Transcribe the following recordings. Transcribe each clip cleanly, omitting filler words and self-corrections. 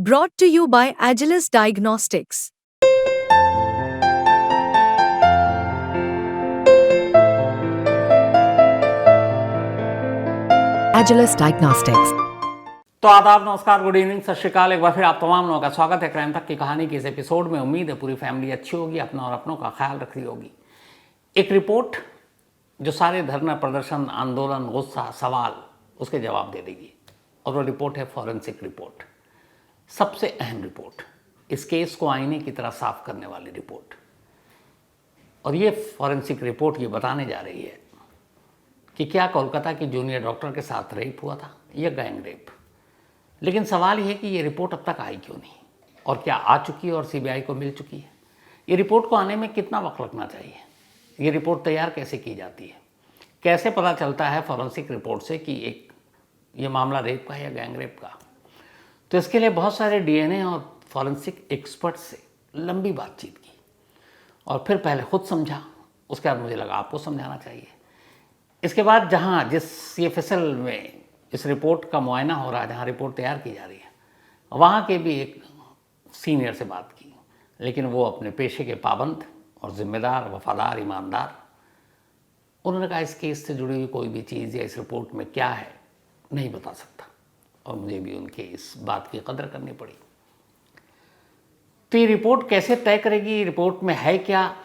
Brought to you by Agilus Diagnostics. Agilus Diagnostics. तो आदाब, नमस्कार, गुड इवनिंग, सत श्रीकाल। एक बार फिर आप तमाम लोगों का स्वागत है क्राइम तक की कहानी के इस एपिसोड में। उम्मीद है पूरी फैमिली अच्छी होगी, अपना और अपनों का ख्याल रख रही होगी। एक रिपोर्ट जो सारे धरना प्रदर्शन, आंदोलन, गुस्सा, सवाल उसके जवाब दे देगी, और वो रिपोर्ट है फॉरेंसिक रिपोर्ट। सबसे अहम रिपोर्ट, इस केस को आईने की तरह साफ करने वाली रिपोर्ट। और ये फॉरेंसिक रिपोर्ट ये बताने जा रही है कि क्या कोलकाता की जूनियर डॉक्टर के साथ रेप हुआ था या गैंग रेप। लेकिन सवाल यह है कि ये रिपोर्ट अब तक आई क्यों नहीं, और क्या आ चुकी है और सीबीआई को मिल चुकी है। ये रिपोर्ट को आने में कितना वक्त लगना चाहिए, ये रिपोर्ट तैयार कैसे की जाती है, कैसे पता चलता है फॉरेंसिक रिपोर्ट से कि ये मामला रेप का है या गैंग रेप का। तो इसके लिए बहुत सारे डीएनए और फॉरेंसिक एक्सपर्ट से लंबी बातचीत की, और फिर पहले खुद समझा, उसके बाद मुझे लगा आपको समझाना चाहिए। इसके बाद जिस CFSL में इस रिपोर्ट का मुआयना हो रहा है, जहाँ रिपोर्ट तैयार की जा रही है, वहाँ के भी एक सीनियर से बात की, लेकिन वो अपने पेशे के पाबंद और जिम्मेदार, वफादार, ईमानदार। उन्होंने कहा इस केस से जुड़ी हुई कोई भी चीज़ या इस रिपोर्ट में क्या है नहीं बता सकता, और मुझे भी उनके इस बात की कदर करनी पड़ी। तो ये रिपोर्ट कैसे तय करेगी, रिपोर्ट में है क्या,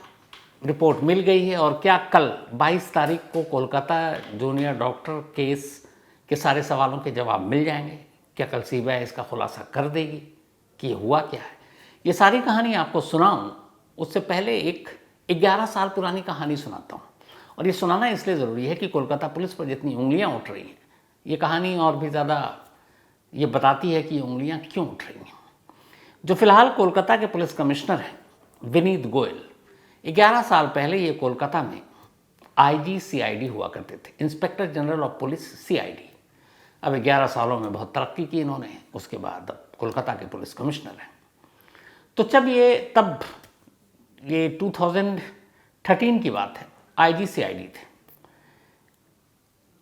रिपोर्ट मिल गई है, और क्या कल 22 तारीख को कोलकाता जूनियर डॉक्टर केस के सारे सवालों के जवाब मिल जाएंगे। क्या कल सीबीआई इसका खुलासा कर देगी कि ये हुआ क्या है। ये सारी कहानी आपको सुनाऊं उससे पहले एक 11 साल पुरानी कहानी सुनाता हूँ, और ये सुनाना इसलिए ज़रूरी है कि कोलकाता पुलिस पर जितनी उंगलियाँ उठ रही हैं, ये कहानी और भी ज़्यादा ये बताती है कि ये उंगलियाँ क्यों उठ रही हैं। जो फिलहाल कोलकाता के पुलिस कमिश्नर हैं विनीत गोयल, 11 साल पहले ये कोलकाता में IG CID हुआ करते थे, inspector general of police CID। अब 11 सालों में बहुत तरक्की की इन्होंने, उसके बाद अब कोलकाता के पुलिस कमिश्नर हैं। तो तब ये 2013 की बात है, IG CID थे।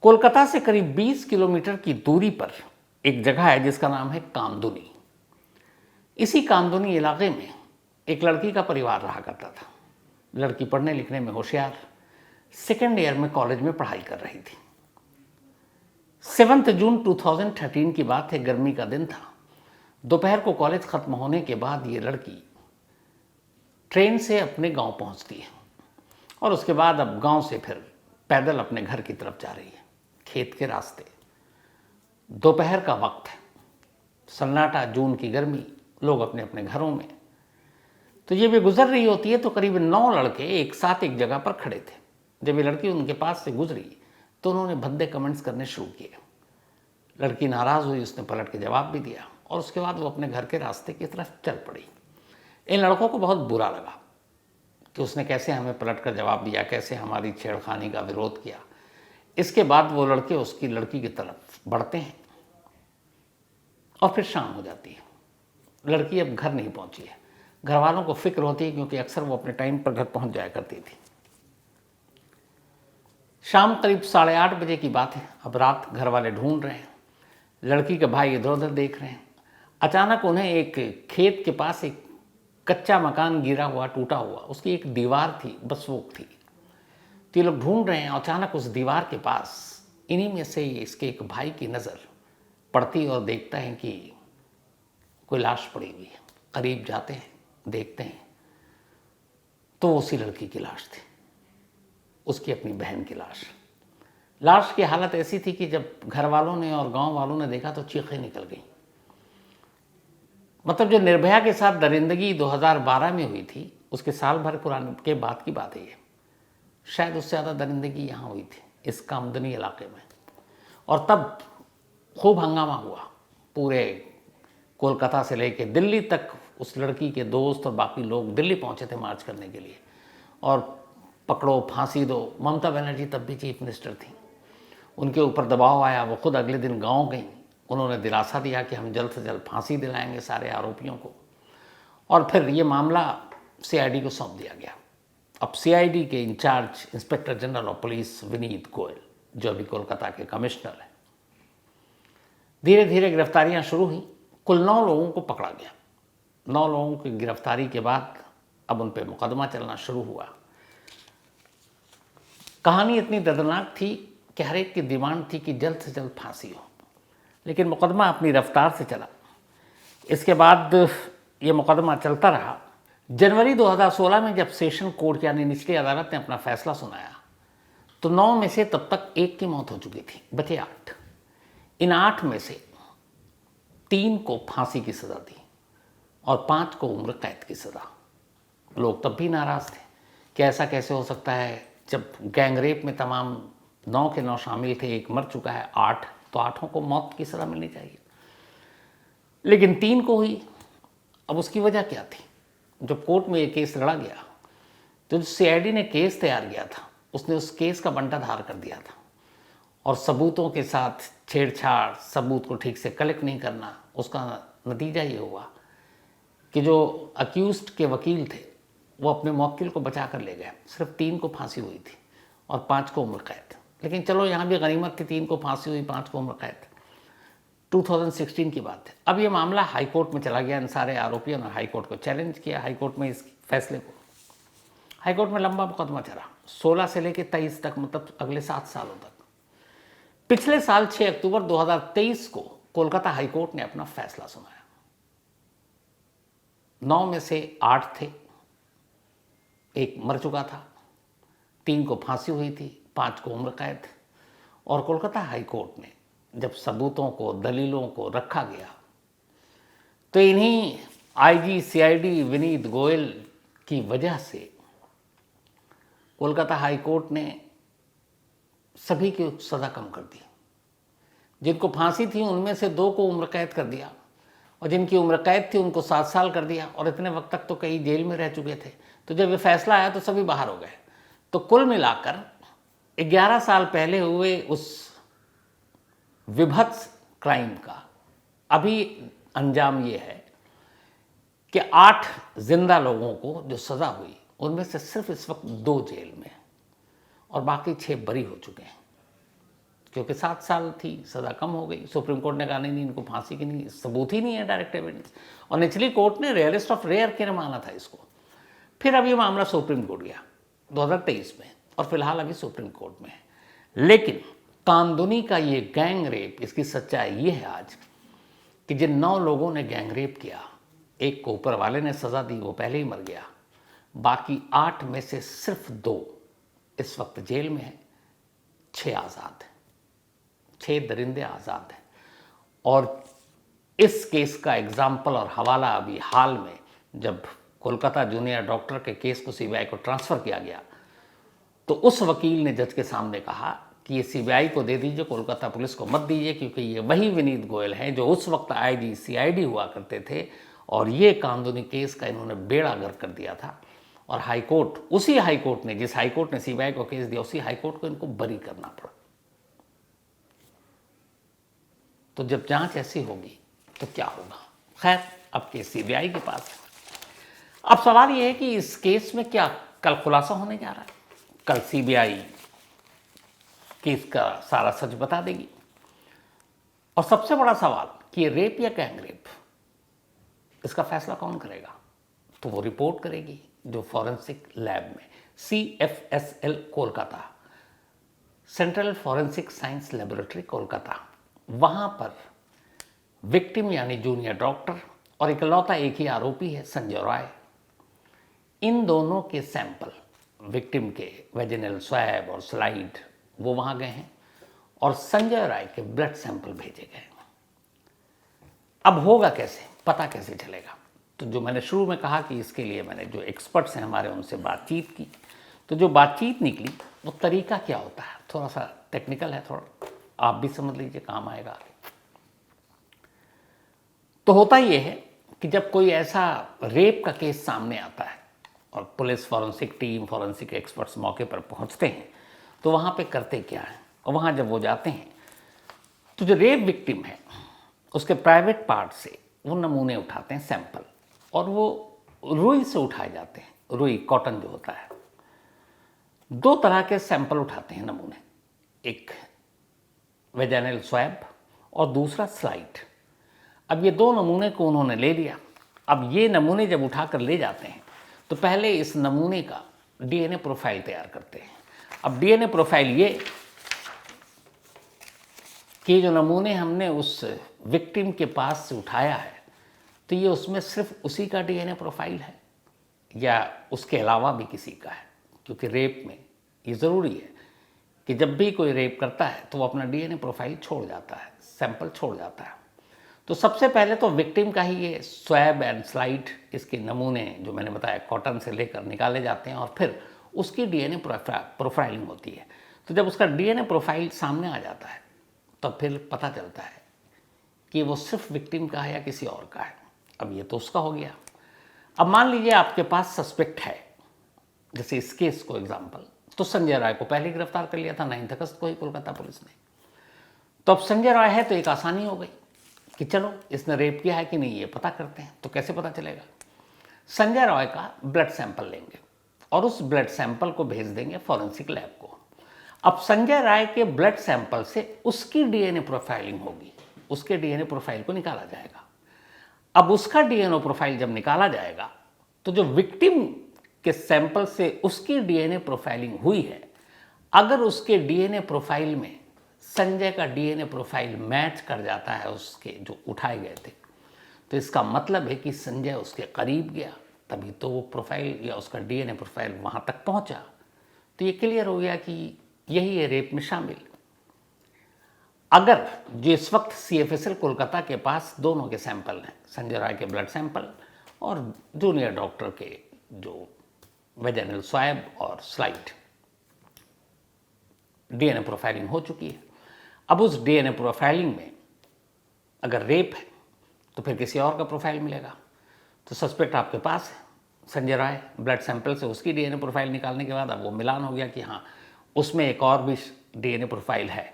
कोलकाता से करीब 20 किलोमीटर की दूरी पर एक जगह है जिसका नाम है कामदुनी। इसी कामदुनी इलाके में एक लड़की का परिवार रहा करता था। लड़की पढ़ने लिखने में होशियार, सेकेंड ईयर में कॉलेज में पढ़ाई कर रही थी। 7 जून 2013 की बात है, गर्मी का दिन था। दोपहर को कॉलेज ख़त्म होने के बाद ये लड़की ट्रेन से अपने गांव पहुंचती है, और उसके बाद अब गांव से फिर पैदल अपने घर की तरफ जा रही है, खेत के रास्ते। दोपहर का वक्त है, सन्नाटा, जून की गर्मी, लोग अपने अपने घरों में। तो ये भी गुजर रही होती है तो करीब 9 लड़के एक साथ एक जगह पर खड़े थे। जब ये लड़की उनके पास से गुजरी तो उन्होंने भद्दे कमेंट्स करने शुरू किए। लड़की नाराज़ हुई, उसने पलट के जवाब भी दिया, और उसके बाद वो अपने घर के रास्ते की तरफ चल पड़ी। इन लड़कों को बहुत बुरा लगा कि उसने कैसे हमें पलट कर जवाब दिया, कैसे हमारी छेड़खानी का विरोध किया। इसके बाद वो लड़के उसकी लड़की की तरफ बढ़ते हैं, और फिर शाम हो जाती है। लड़की अब घर नहीं पहुंची है। घर वालों को फिक्र होती है, क्योंकि अक्सर वो अपने टाइम पर घर पहुंच जाया करती थी। शाम करीब 8:30 बजे की बात है। अब रात घर वाले ढूंढ रहे हैं, लड़की के भाई इधर उधर देख रहे हैं। अचानक उन्हें एक खेत के पास एक कच्चा मकान गिरा हुआ, टूटा हुआ, उसकी एक दीवार थी, बस वो थी। तो ये लोग ढूंढ रहे हैं, अचानक उस दीवार के पास इन्हीं में से इसके एक भाई की नज़र पड़ती, और देखता है कि कोई लाश पड़ी हुई है। करीब जाते हैं, देखते हैं तो उसी लड़की की लाश थी, उसकी अपनी बहन की लाश। लाश की हालत ऐसी थी कि जब घर वालों ने और गांव वालों ने देखा तो चीखें निकल गई। मतलब जो निर्भया के साथ दरिंदगी 2012 में हुई थी, उसके साल भर पुराने के बाद की बात है ये। शायद उससे ज़्यादा दरिंदगी यहाँ हुई थी, इस कामदनी इलाके में। और तब खूब हंगामा हुआ, पूरे कोलकाता से लेकर दिल्ली तक। उस लड़की के दोस्त और बाकी लोग दिल्ली पहुंचे थे मार्च करने के लिए, और पकड़ो, फांसी दो। ममता बनर्जी तब भी चीफ मिनिस्टर थी, उनके ऊपर दबाव आया। वो खुद अगले दिन गांव गई, उन्होंने दिलासा दिया कि हम जल्द से जल्द फांसी दिलाएंगे सारे आरोपियों को। और फिर ये मामला CID को सौंप दिया गया। अब CID के incharge inspector general of police Vineet Goyal, जो अभी कोलकाता के कमिश्नर हैं। धीरे धीरे गिरफ्तारियां शुरू हुई। कुल 9 लोगों को पकड़ा गया। 9 लोगों की गिरफ्तारी के बाद अब उन पर मुकदमा चलना शुरू हुआ। कहानी इतनी दर्दनाक थी कि हर एक की डिमांड थी कि जल्द से जल्द फांसी हो, लेकिन मुकदमा अपनी रफ्तार से चला। इसके बाद ये मुकदमा चलता रहा। जनवरी 2016 में जब सेशन कोर्ट यानी निचली अदालत ने अपना फैसला सुनाया तो 9 में से तब तक 1 की मौत हो चुकी थी, बचे 8। इन 8 में से 3 को फांसी की सज़ा दी और 5 को उम्र कैद की सज़ा। लोग तब भी नाराज़ थे कि ऐसा कैसे हो सकता है, जब गैंग रेप में तमाम 9 के 9 शामिल थे, 1 मर चुका है, 8 तो 8 को मौत की सज़ा मिलनी चाहिए, लेकिन 3 को हुई। अब उसकी वजह क्या थी? जब कोर्ट में ये केस लड़ा गया तो जो सीआईडी ने केस तैयार किया था उसने उस केस का बंटाधार कर दिया था और सबूतों के साथ छेड़छाड़, सबूत को ठीक से कलेक्ट नहीं करना, उसका नतीजा ये हुआ कि जो अक्यूज्ड के वकील थे वो अपने मौक्किल को बचा कर ले गए। सिर्फ 3 को फांसी हुई थी और 5 को उम्र कैद। लेकिन चलो यहाँ भी गनीमत थी, 3 को फांसी हुई, 5 को उम्र कैद। 2016 की बात है। अब ये मामला हाई कोर्ट में चला गया। इन सारे आरोपियों ने हाई कोर्ट को चैलेंज किया, हाई कोर्ट में इस फैसले को। हाई कोर्ट में लंबा मुकदमा चला, 16 से लेकर 23 तक, मतलब अगले 7 सालों तक। पिछले साल 6 अक्टूबर 2023 को कोलकाता हाई कोर्ट ने अपना फैसला सुनाया। 9 में से 8 थे, 1 मर चुका था, 3 को फांसी हुई थी, 5 को उम्र कैद। और कोलकाता हाई कोर्ट ने जब सबूतों को, दलीलों को रखा गया तो इन्हीं आईजी सीआईडी विनीत गोयल की वजह से कोलकाता हाई कोर्ट ने सभी की सज़ा कम कर दी। जिनको फांसी थी उनमें से 2 को उम्र कैद कर दिया और जिनकी उम्र कैद थी उनको 7 साल कर दिया, और इतने वक्त तक तो कई जेल में रह चुके थे। तो जब ये फैसला आया तो सभी बाहर हो गए। तो कुल मिलाकर 11 साल पहले हुए उस विभत्स क्राइम का अभी अंजाम ये है कि 8 जिंदा लोगों को जो सज़ा हुई उनमें से सिर्फ इस वक्त 2 जेल में और बाकी 6 बरी हो चुके हैं, क्योंकि 7 साल थी, सज़ा कम हो गई। सुप्रीम कोर्ट ने कहा नहीं, इनको फांसी की नहीं, सबूत ही नहीं है, डायरेक्ट एविडेंस। और निचली कोर्ट ने रेयरेस्ट ऑफ रेयर के माना था इसको। फिर अब ये मामला सुप्रीम कोर्ट गया 2023 में और फिलहाल अभी सुप्रीम कोर्ट में है। लेकिन कांदुनी का ये गैंग रेप, इसकी सच्चाई ये है आज कि जिन 9 लोगों ने गैंग रेप किया, 1 को ऊपर वाले ने सज़ा दी, वो पहले ही मर गया। बाकी 8 में से सिर्फ 2 इस वक्त जेल में हैं, 6 आज़ाद हैं, 6 दरिंदे आज़ाद हैं। और इस केस का एग्जाम्पल और हवाला अभी हाल में जब कोलकाता जूनियर डॉक्टर के केस को सीबीआई को ट्रांसफ़र किया गया तो उस वकील ने जज के सामने कहा कि ये सीबीआई को दे दीजिए, कोलकाता पुलिस को मत दीजिए, क्योंकि ये वही विनीत गोयल हैं जो उस वक्त आईजी सीआईडी हुआ करते थे और ये कानूनी केस का इन्होंने बेड़ा गर्क कर दिया था। और हाईकोर्ट, उसी हाईकोर्ट ने, जिस हाईकोर्ट ने सीबीआई को केस दिया, उसी हाईकोर्ट को इनको बरी करना पड़ा। तो जब जांच ऐसी होगी तो क्या होगा? खैर, अब केस सीबीआई के पास है। अब सवाल यह है कि इस केस में क्या कल खुलासा होने जा रहा है? कल सीबीआई केस का सारा सच बता देगी। और सबसे बड़ा सवाल कि ये रेप या गैंग रेप, इसका फैसला कौन करेगा? तो वो रिपोर्ट करेगी जो फॉरेंसिक लैब में CFSL Kolkata, central forensic science laboratory Kolkata, वहाँ पर विक्टिम यानी जूनियर डॉक्टर और इकलौता एक ही आरोपी है संजय राय, इन दोनों के सैंपल, विक्टिम के वेजिनल स्वैब और स्लाइड, वो वहाँ गए हैं और संजय राय के ब्लड सैंपल भेजे गए। अब होगा कैसे, पता कैसे चलेगा? तो जो मैंने शुरू में कहा कि इसके लिए मैंने जो एक्सपर्ट्स हैं हमारे, उनसे बातचीत की, तो जो बातचीत निकली वो तरीका क्या होता है, थोड़ा सा टेक्निकल है, थोड़ा आप भी समझ लीजिए, काम आएगा आगे। तो होता ये है कि जब कोई ऐसा रेप का केस सामने आता है और police, forensic team, forensic experts मौके पर पहुंचते हैं तो वहाँ पे करते क्या है, और वहाँ जब वो जाते हैं तो जो रेप विक्टिम है उसके प्राइवेट पार्ट से वो नमूने उठाते हैं, सैंपल, और वो रुई से उठाए जाते हैं। रुई, कॉटन जो होता है। 2 तरह के सैंपल उठाते हैं, नमूने, एक वेजाइनल स्वैब और दूसरा स्लाइड। अब ये दो नमूने को उन्होंने ले लिया। अब ये नमूने जब उठाकर ले जाते हैं तो पहले इस नमूने का डीएनए प्रोफाइल तैयार करते हैं। अब डीएनए प्रोफाइल ये कि जो नमूने हमने उस विक्टिम के पास से उठाया है तो ये उसमें सिर्फ उसी का डीएनए प्रोफाइल है या उसके अलावा भी किसी का है, क्योंकि रेप में ये ज़रूरी है कि जब भी कोई रेप करता है तो वो अपना डीएनए प्रोफाइल छोड़ जाता है, सैंपल छोड़ जाता है। तो सबसे पहले तो विक्टिम का ही ये स्वैब एंड स्लाइड, इसके नमूने जो मैंने बताया कॉटन से लेकर निकाले जाते हैं और फिर उसकी डीएनए प्रोफाइलिंग होती है। तो जब उसका डीएनए प्रोफाइल सामने आ जाता है तब फिर पता चलता है कि वो सिर्फ विक्टिम का है या किसी और का है। अब ये तो उसका हो गया। अब मान लीजिए आपके पास सस्पेक्ट है, जैसे इस केस को एग्जाम्पल, तो संजय राय को पहले गिरफ्तार कर लिया था 9 अगस्त को ही कोलकाता पुलिस ने। तो अब संजय राय है तो एक आसानी हो गई कि चलो इसने रेप किया है कि नहीं ये पता करते हैं। तो कैसे पता चलेगा? संजय राय का ब्लड सैंपल लेंगे और उस ब्लड सैंपल को भेज देंगे फॉरेंसिक लैब को। अब संजय राय के ब्लड सैंपल से उसकी डीएनए प्रोफाइलिंग होगी, उसके डीएनए प्रोफाइल को निकाला जाएगा। अब उसका डीएनए प्रोफाइल जब निकाला जाएगा तो जो विक्टिम के सैंपल से उसकी डीएनए प्रोफाइलिंग हुई है, अगर उसके डीएनए प्रोफाइल में संजय का डीएनए प्रोफाइल मैच कर जाता है उसके जो उठाए गए थे, तो इसका मतलब है कि संजय उसके करीब गया, तभी तो वो प्रोफाइल या उसका डीएनए प्रोफाइल वहाँ तक पहुँचा। तो ये क्लियर हो गया कि यही है रेप में शामिल। अगर जो इस वक्त सीएफएसएल कोलकाता के पास दोनों के सैंपल हैं, संजय राय के ब्लड सैंपल और जूनियर डॉक्टर के जो वेजाइनल स्वैब और स्लाइड, डीएनए प्रोफाइलिंग हो चुकी है। अब उस डीएनए प्रोफाइलिंग में अगर रेप है तो फिर किसी और का प्रोफाइल मिलेगा। तो सस्पेक्ट आपके पास है संजय राय, ब्लड सैंपल से उसकी डीएनए प्रोफाइल निकालने के बाद अब वो मिलान हो गया कि हाँ उसमें एक और भी डीएनए प्रोफाइल है।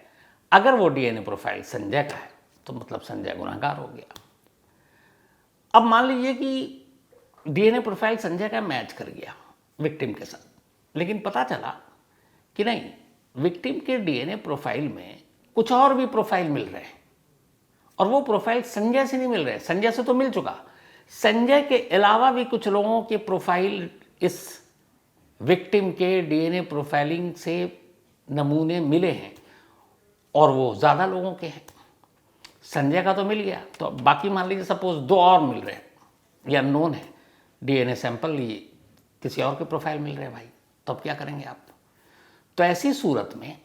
अगर वो डीएनए प्रोफाइल संजय का है तो मतलब संजय गुनहगार हो गया। अब मान लीजिए कि डीएनए प्रोफाइल संजय का मैच कर गया विक्टिम के साथ, लेकिन पता चला कि नहीं, विक्टिम के डीएनए प्रोफाइल में कुछ और भी प्रोफाइल मिल रहे हैं और वो प्रोफाइल संजय से नहीं मिल रहे। संजय से तो मिल चुका, संजय के अलावा भी कुछ लोगों के प्रोफाइल इस विक्टिम के डीएनए प्रोफाइलिंग से नमूने मिले हैं और वो ज़्यादा लोगों के हैं। संजय का तो मिल गया, तो बाकी मान लीजिए सपोज 2 और मिल रहे हैं या नोन है, डीएनए सैंपल लिए किसी और के प्रोफाइल मिल रहे हैं भाई, तो अब क्या करेंगे आप? तो ऐसी सूरत में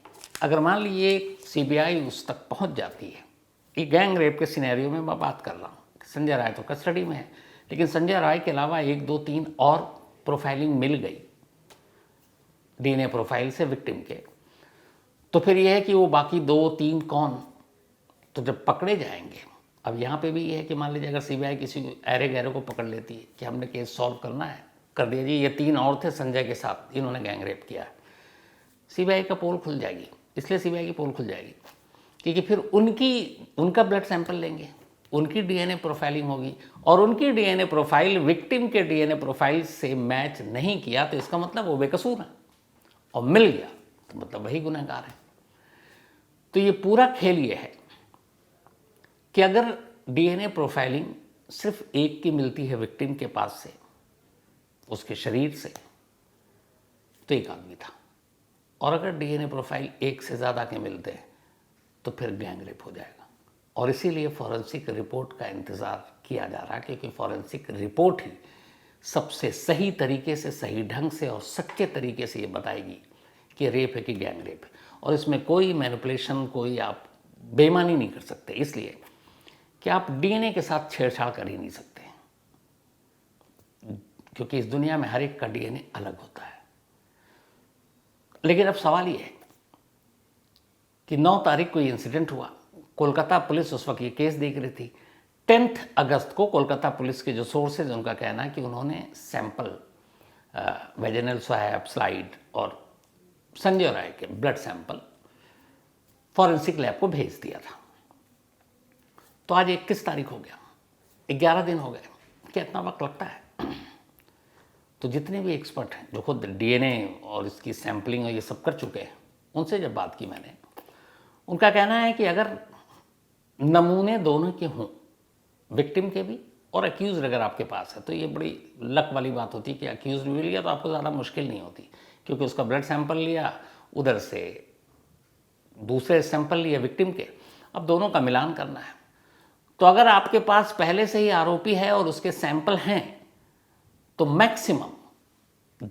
अगर मान लीजिए सीबीआई उस तक पहुंच जाती है, ये गैंग रेप के सिनेरियो में मैं बात कर रहा हूँ, संजय राय तो कस्टडी में है, लेकिन संजय राय के अलावा 1, 2, 3 और प्रोफाइलिंग मिल गई डीएनए प्रोफाइल से विक्टिम के, तो फिर यह है कि वो बाकी 2, 3 कौन, तो जब पकड़े जाएंगे। अब यहाँ पे भी ये है कि मान लीजिए अगर सीबीआई किसी ऐरे गैरों को पकड़ लेती है कि हमने केस सॉल्व करना है, कर दिया जी, ये 3 और थे संजय के साथ, इन्होंने गैंग रेप किया है, सीबीआई का पोल खुल जाएगी। इसलिए सीबीआई की पोल खुल जाएगी क्योंकि फिर उनका ब्लड सैंपल लेंगे, उनकी डीएनए प्रोफाइलिंग होगी और उनकी डीएनए प्रोफाइल विक्टिम के डीएनए प्रोफाइल से मैच नहीं किया तो इसका मतलब वो बेकसूर है, और मिल गया तो मतलब वही गुनहगार है। तो ये पूरा खेल ये है कि अगर डीएनए प्रोफाइलिंग सिर्फ एक की मिलती है विक्टिम के पास से, उसके शरीर से, तो एक आदमी था, और अगर डीएनए प्रोफाइल एक से ज़्यादा के मिलते हैं तो फिर गैंग रेप हो जाएगा। और इसीलिए फॉरेंसिक रिपोर्ट का इंतज़ार किया जा रहा है, क्योंकि फॉरेंसिक रिपोर्ट ही सबसे सही तरीके से, सही ढंग से और सच्चे तरीके से ये बताएगी कि रेप है कि गैंग रेप है। और इसमें कोई मैनिपुलेशन, कोई आप बेईमानी नहीं कर सकते, इसलिए कि आप डीएनए के साथ छेड़छाड़ कर ही नहीं सकते, क्योंकि इस दुनिया में हर एक का डीएनए अलग होता है। लेकिन अब सवाल ये है कि 9 तारीख को ये इंसिडेंट हुआ, कोलकाता पुलिस उस वक्त ये केस देख रही थी। 10 अगस्त को कोलकाता पुलिस के जो सोर्सेज, उनका कहना है कि उन्होंने सैंपल वेजिनल स्वैब, स्लाइड और संजय राय के ब्लड सैंपल फॉरेंसिक लैब को भेज दिया था। तो आज 21 तारीख हो गया, 11 दिन हो गए, क्या इतना वक्त लगता है? तो जितने भी एक्सपर्ट हैं जो खुद डीएनए और इसकी सैम्पलिंग और ये सब कर चुके हैं, उनसे जब बात की मैंने, उनका कहना है कि अगर नमूने दोनों के हों विक्टिम के भी और अक्यूज अगर आपके पास है तो ये बड़ी लक वाली बात होती है कि अक्यूज भी मिल गया तो आपको ज़्यादा मुश्किल नहीं होती, क्योंकि उसका ब्लड सैंपल लिया, उधर से दूसरे सैंपल लिए विक्टिम के, अब दोनों का मिलान करना है। तो अगर आपके पास पहले से ही आरोपी है और उसके सैंपल हैं तो मैक्सिमम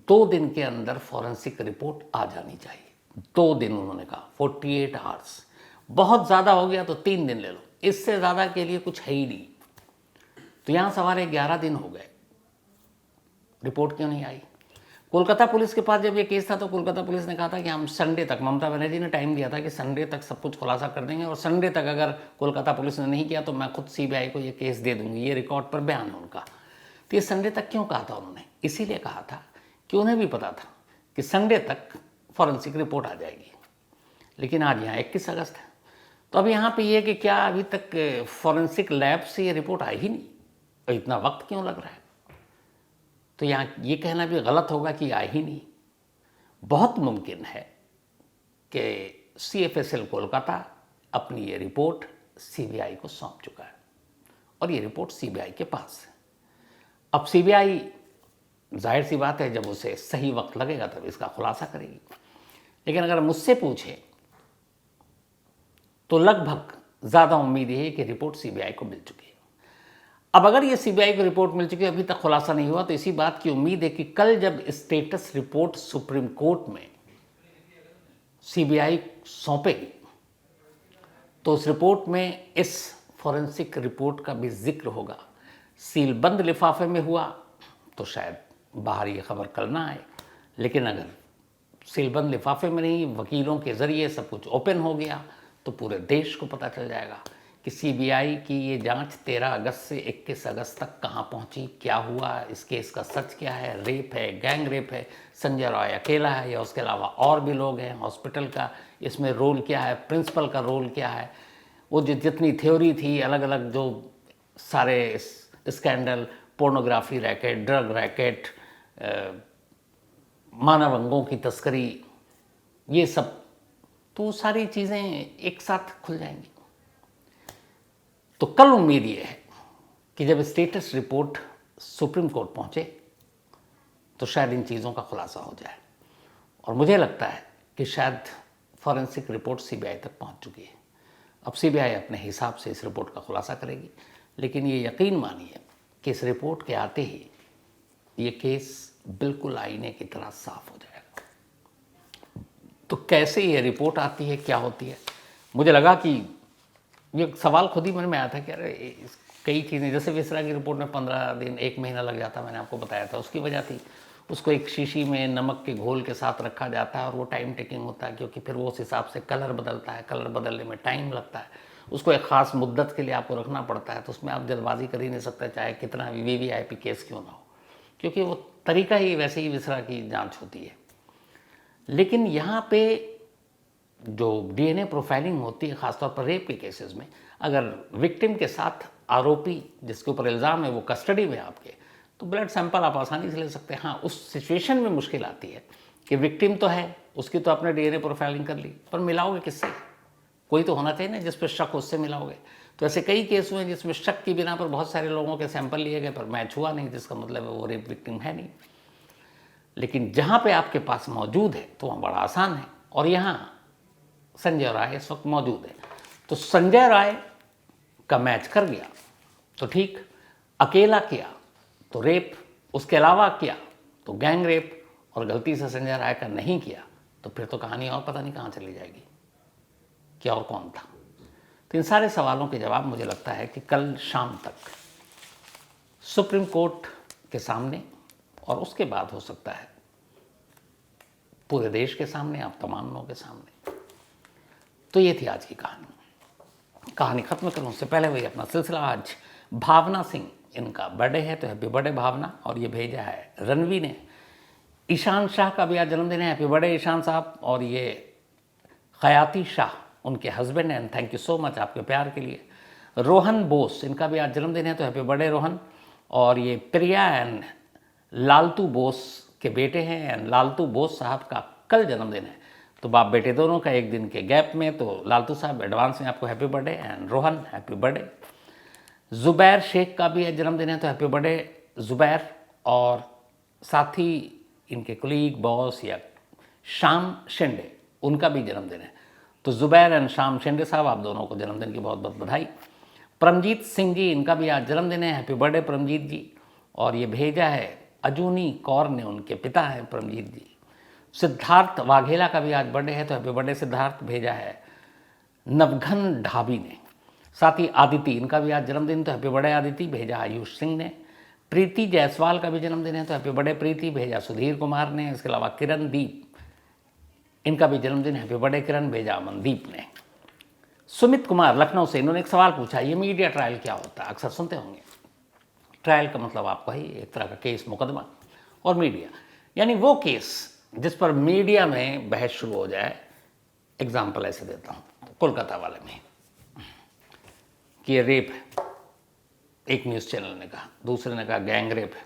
2 दिन के अंदर फॉरेंसिक रिपोर्ट आ जानी चाहिए। 2 दिन उन्होंने कहा, 48 आवर्स। बहुत ज़्यादा हो गया तो 3 दिन ले लो, इससे ज़्यादा के लिए कुछ है ही नहीं। तो यहाँ सवारे 11 दिन हो गए, रिपोर्ट क्यों नहीं आई? कोलकाता पुलिस के पास जब ये केस था तो कोलकाता पुलिस ने कहा था कि हम संडे तक, ममता बनर्जी ने टाइम दिया था कि संडे तक सब कुछ खुलासा कर देंगे, और संडे तक अगर कोलकाता पुलिस ने नहीं किया तो मैं खुद सीबीआई को ये केस दे दूंगी। ये रिकॉर्ड पर बयान है उनका। तो ये संडे तक क्यों कहा था उन्होंने? इसीलिए कहा था कि उन्हें भी पता था कि संडे तक फॉरेंसिक रिपोर्ट आ जाएगी। लेकिन आज यहाँ 21 अगस्त है, तो अब यहाँ पे ये कि क्या अभी तक फॉरेंसिक लैब से ये रिपोर्ट आई ही नहीं, और इतना वक्त क्यों लग रहा है? तो यहाँ ये कहना भी गलत होगा कि आई ही नहीं। बहुत मुमकिन है कि CFSL कोलकाता अपनी ये रिपोर्ट सीबीआई को सौंप चुका है और ये रिपोर्ट सीबीआई के पास है। अब सीबीआई, जाहिर सी बात है, जब उसे सही वक्त लगेगा तब इसका खुलासा करेगी। लेकिन अगर मुझसे पूछे तो लगभग ज़्यादा उम्मीद है कि रिपोर्ट सीबीआई को मिल चुकी है। अब अगर ये सीबीआई को रिपोर्ट मिल चुकी है, अभी तक खुलासा नहीं हुआ, तो इसी बात की उम्मीद है कि कल जब स्टेटस रिपोर्ट सुप्रीम कोर्ट में सीबीआई सौंपेगी तो उस रिपोर्ट में इस फॉरेंसिक रिपोर्ट का भी जिक्र होगा। सीलबंद लिफाफे में हुआ तो शायद बाहर ये खबर कल ना आए, लेकिन अगर सीलबंद लिफाफे में नहीं, वकीलों के ज़रिए सब कुछ ओपन हो गया तो पूरे देश को पता चल जाएगा कि सीबीआई की ये जांच 13 अगस्त से 21 अगस्त तक कहाँ पहुँची, क्या हुआ, इस केस का सच क्या है, रेप है, गैंग रेप है, संजय रॉय अकेला है या उसके अलावा और भी लोग हैं, हॉस्पिटल का इसमें रोल क्या है, प्रिंसिपल का रोल क्या है, वो जो जितनी थ्योरी थी, अलग अलग जो सारे scandal, pornography racket, drug racket, मानव अंगों की तस्करी, ये सब, तो सारी चीज़ें एक साथ खुल जाएंगी। तो कल उम्मीद ये है कि जब स्टेटस रिपोर्ट सुप्रीम कोर्ट पहुंचे तो शायद इन चीज़ों का खुलासा हो जाए, और मुझे लगता है कि शायद फॉरेंसिक रिपोर्ट सीबीआई तक पहुंच चुकी है। अब सीबीआई अपने हिसाब से इस रिपोर्ट का खुलासा करेगी, लेकिन ये यकीन मानिए कि इस रिपोर्ट के आते ही ये केस बिल्कुल आईने की तरह साफ हो जाएगा। तो कैसे ये रिपोर्ट आती है, क्या होती है? मुझे लगा कि ये सवाल खुद ही मन में आया था कि अरे कई चीज़ें, जैसे विसरा की रिपोर्ट में 15 दिन 1 महीना लग जाता, मैंने आपको बताया था, उसकी वजह थी उसको एक शीशी में नमक के घोल के साथ रखा जाता है और वो टाइम टेकिंग होता है, क्योंकि फिर वो उस हिसाब से कलर बदलता है, कलर बदलने में टाइम लगता है, उसको एक ख़ास मुद्दत के लिए आपको रखना पड़ता है। तो उसमें आप जल्दबाजी कर ही नहीं सकते, चाहे कितना VVIP केस क्यों ना हो, क्योंकि वो तरीका ही वैसे ही विसरा की जाँच होती है। लेकिन यहाँ पे जो DNA प्रोफाइलिंग होती है, ख़ासतौर पर रेप के केसेस में, अगर विक्टिम के साथ आरोपी जिसके ऊपर इल्ज़ाम है वो कस्टडी में आपके, तो ब्लड सैंपल आप आसानी से ले सकते हैं। हाँ, उस सिचुएशन में मुश्किल आती है कि विक्टिम तो है, उसकी तो आपने DNA प्रोफाइलिंग कर ली, पर मिलाओगे किससे? कोई तो होना चाहिए ना जिस पर शक, उससे मिलाओगे। तो ऐसे कई केस हुए जिसमें शक की बिना पर बहुत सारे लोगों के सैंपल लिए गए पर मैच हुआ नहीं, जिसका मतलब है वो रेप विक्टिम है नहीं। लेकिन जहाँ पे आपके पास मौजूद है तो वहाँ बड़ा आसान है, और यहाँ संजय राय इस वक्त मौजूद है, तो संजय राय का मैच कर गया तो ठीक, अकेला किया तो रेप, उसके अलावा किया तो गैंग रेप, और गलती से संजय राय का नहीं किया तो फिर तो कहानी और पता नहीं कहाँ चली जाएगी, क्या और कौन था। तो इन सारे सवालों के जवाब मुझे लगता है कि कल शाम तक सुप्रीम कोर्ट के सामने, और उसके बाद हो सकता है पूरे देश के सामने, आप तमाम लोगों के सामने। तो ये थी आज की कहानी ख़त्म करूँ उससे पहले वही अपना सिलसिला। आज भावना सिंह, इनका बर्थडे है, तो हैप्पी बर्थडे भावना। और ये भेजा है रणवी ने। ईशान शाह का भी आज जन्मदिन है, हैप्पी बर्थडे ईशान साहब। और ये खयाती शाह उनके हस्बैंड हैं, थैंक यू सो मच आपके प्यार के लिए। रोहन बोस, इनका भी आज जन्मदिन है, तो हैप्पी बर्थडे रोहन। और ये प्रिया एंड लालतू बोस के बेटे हैं, एंड लालतू बोस साहब का कल जन्मदिन है, तो बाप बेटे दोनों का एक दिन के गैप में। तो लालतू साहब एडवांस में आपको happy birthday, and Rohan happy birthday. Zubair Sheikh का भी जन्मदिन है, तो हैप्पी बर्थडे ज़ुबैर। और साथ ही इनके कलीग बॉस या श्याम शिंदे, उनका भी जन्मदिन है। तो ज़ुबैर एंड श्याम शिंदे साहब, आप दोनों को जन्मदिन की बहुत बहुत बधाई। परमजीत सिंह जी, इनका भी आज जन्मदिन है, हैप्पी बर्थडे परमजीत जी। और ये भेजा है अजूनी कौर ने, उनके पिता हैं परमजीत जी। सिद्धार्थ वाघेला का भी आज बर्थडे है, तो हैप्पी बर्थडे सिद्धार्थ, भेजा है नवघन ढाबी ने। साथ ही आदिति, इनका भी आज जन्मदिन, तो हैप्पी बर्थडे आदिति, भेजा आयुष सिंह ने। प्रीति जायसवाल का भी जन्मदिन है, तो हैप्पी बर्थडे प्रीति, भेजा सुधीर कुमार ने। इसके अलावा किरण दीप, इनका भी जन्मदिन, हैप्पी बर्थडे किरण, भेजा अमनदीप ने। सुमित कुमार लखनऊ से, इन्होंने एक सवाल पूछा, ये मीडिया ट्रायल क्या होता है? अक्सर सुनते होंगे। ट्रायल का मतलब आपका ही एक तरह का केस, मुकदमा। और मीडिया यानी वो केस जिस पर मीडिया में बहस शुरू हो जाए। एग्जाम्पल ऐसे देता हूँ, कोलकाता वाले में कि ये रेप है, एक न्यूज़ चैनल ने कहा, दूसरे ने कहा गैंग रेप है,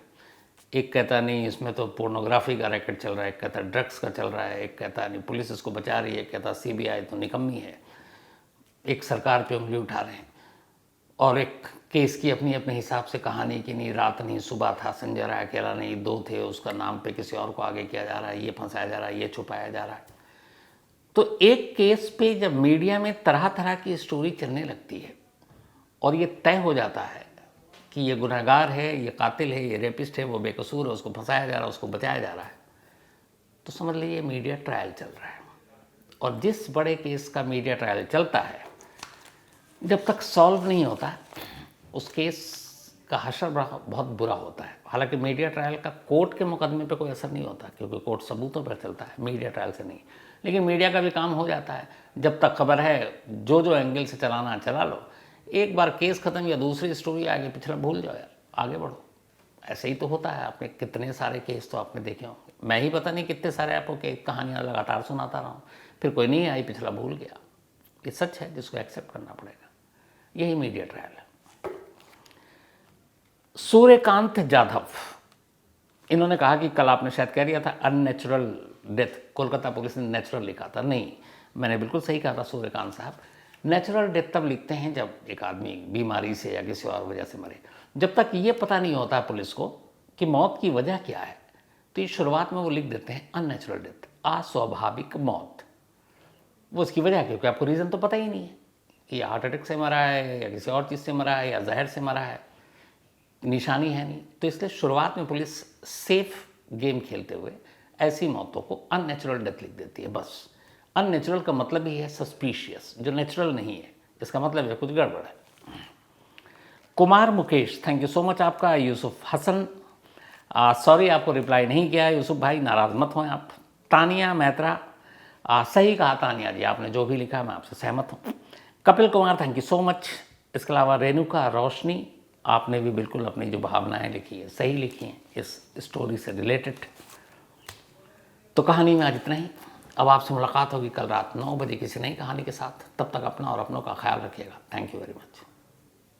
एक कहता नहीं इसमें तो पोर्नोग्राफी का रैकेट चल रहा है, एक कहता ड्रग्स का चल रहा है, एक कहता नहीं पुलिस इसको बचा रही है, एक कहता सीबीआई तो निकम्मी है, एक सरकार पे उंगली उठा रहे हैं। और एक केस की अपनी अपने हिसाब से कहानी कि नहीं रात नहीं सुबह था, संजय राय अकेला नहीं, दो थे, उसका नाम पे किसी और को आगे किया जा रहा है, ये फंसाया जा रहा है, ये छुपाया जा रहा है। तो एक केस पे जब मीडिया में तरह तरह की स्टोरी चलने लगती है और ये तय हो जाता है कि ये गुनहगार है, ये कातिल है, ये रेपिस्ट है, वो बेकसूर है, उसको फंसाया जा रहा है, उसको बचाया जा रहा है, तो समझ लीजिए मीडिया ट्रायल चल रहा है। और जिस बड़े केस का मीडिया ट्रायल चलता है, जब तक सॉल्व नहीं होता उस केस का हशर बहुत बुरा होता है। हालांकि मीडिया ट्रायल का कोर्ट के मुकदमे पे कोई असर नहीं होता, क्योंकि कोर्ट सबूतों पर चलता है, मीडिया ट्रायल से नहीं। लेकिन मीडिया का भी काम हो जाता है, जब तक खबर है जो एंगल से चलाना चला लो, एक बार केस खत्म या दूसरी स्टोरी आगे पिछला भूल जाओ यार, आगे बढ़ो। ऐसे ही तो होता है। आपने कितने सारे केस तो आपने देखे होंगे, मैं ही पता नहीं कितने सारे आपको कहानियाँ लगातार सुनाता रहा हूँ, फिर कोई नहीं आई, पिछला भूल गया। ये सच है जिसको एक्सेप्ट करना पड़ेगा। यही मीडिया ट्रायल है। सूर्यकांत जाधव, इन्होंने कहा कि कल आपने शायद कह दिया था अननेचुरल डेथ, कोलकाता पुलिस ने नेचुरल लिखा था। नहीं, मैंने बिल्कुल सही कहा था सूर्यकांत साहब। नेचुरल डेथ तब लिखते हैं जब एक आदमी बीमारी से या किसी और वजह से मरे। जब तक ये पता नहीं होता पुलिस को कि मौत की वजह क्या है, तो ये शुरुआत में वो लिख देते हैं अननेचुरल डेथ, अस्वाभाविक मौत। वो उसकी वजह, क्योंकि आपको रीज़न तो पता ही नहीं है कि हार्ट अटैक से मरा है या किसी और चीज़ से मरा है या जहर से मरा है, निशानी है नहीं। तो इसलिए शुरुआत में पुलिस सेफ गेम खेलते हुए ऐसी मौतों को अननेचुरल डेथ लिख देती है। बस अननेचुरल का मतलब ही है सस्पिशियस, जो नेचुरल नहीं है, इसका मतलब है कुछ गड़बड़ है। Kumar Mukesh, thank you so much आपका। यूसुफ हसन, सॉरी आपको रिप्लाई नहीं किया यूसुफ भाई, नाराज़ मत हों आप। तानिया मैत्रा, सही कहा तानिया जी, आपने जो भी लिखा मैं आपसे सहमत हूँ। Kapil Kumar, thank you so much. इसके अलावा रेणुका रोशनी, आपने भी बिल्कुल अपनी जो भावनाएं लिखी है सही लिखी हैं इस स्टोरी से रिलेटेड। तो कहानी में आज इतना ही। अब आपसे मुलाकात होगी कल रात 9 बजे किसी नई कहानी के साथ। तब तक अपना और अपनों का ख्याल रखिएगा। Thank you very much.